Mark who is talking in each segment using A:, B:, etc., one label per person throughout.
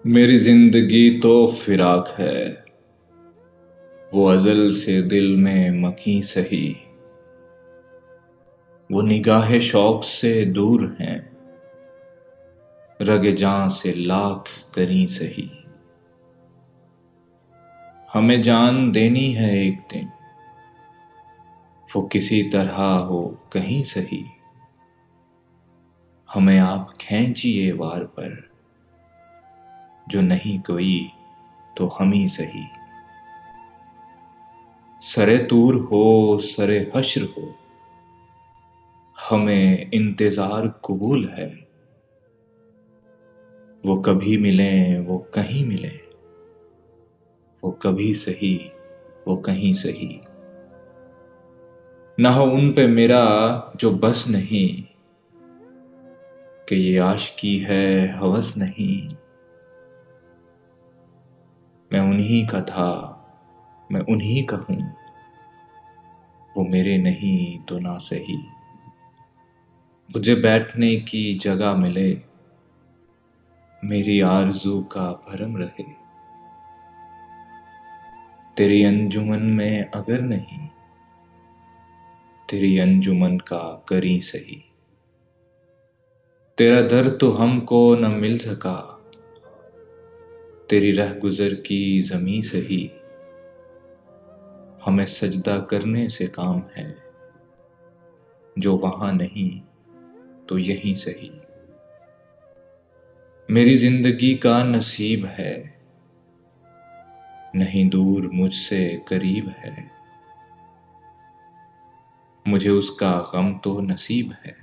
A: मेरी जिंदगी तो फिराक है, वो अज़ल से दिल में मकी सही। वो निगाहे शौक से दूर हैं, रगे जान से लाख करी सही। हमें जान देनी है एक दिन, वो किसी तरह हो कहीं सही। हमें आप खींचिए वार पर, जो नहीं कोई तो हम ही सही। सरे तूर हो सरे हश्र हो, हमें इंतजार कबूल है। वो कभी मिले वो कहीं मिले, वो कभी सही वो कहीं सही। ना हो उन पे मेरा जो बस नहीं, कि ये आशिकी है हवस नहीं। मैं उन्हीं का था, मैं उन्हीं का हूं, वो मेरे नहीं तो ना सही। मुझे बैठने की जगह मिले, मेरी आरज़ू का भरम रहे। तेरी अंजुमन में अगर नहीं, तेरी अंजुमन का करी सही। तेरा दर तो हमको न मिल सका, तेरी रह गुजर की ज़मीं सही। हमें सजदा करने से काम है, जो वहां नहीं तो यहीं सही। मेरी जिंदगी का नसीब है, नहीं दूर मुझसे करीब है। मुझे उसका गम तो नसीब है,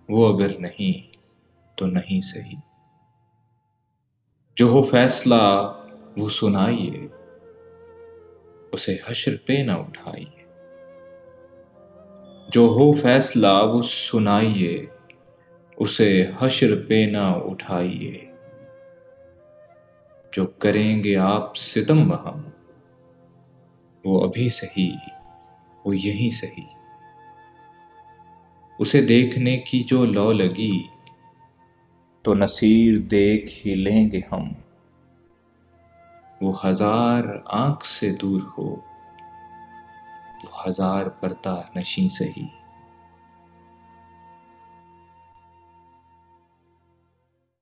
A: वो अगर नहीं तो नहीं सही। जो हो फैसला वो सुनाइए, उसे हश्र पे न उठाइए। जो हो फैसला वो सुनाइए, उसे हश्र पे न उठाइए। जो करेंगे आप सितम वहां, वो अभी सही वो यहीं सही। उसे देखने की जो लौ लगी, तो नसीर देख ही लेंगे हम। वो हजार आंख से दूर हो, वो हजार पर्दा नशी सही।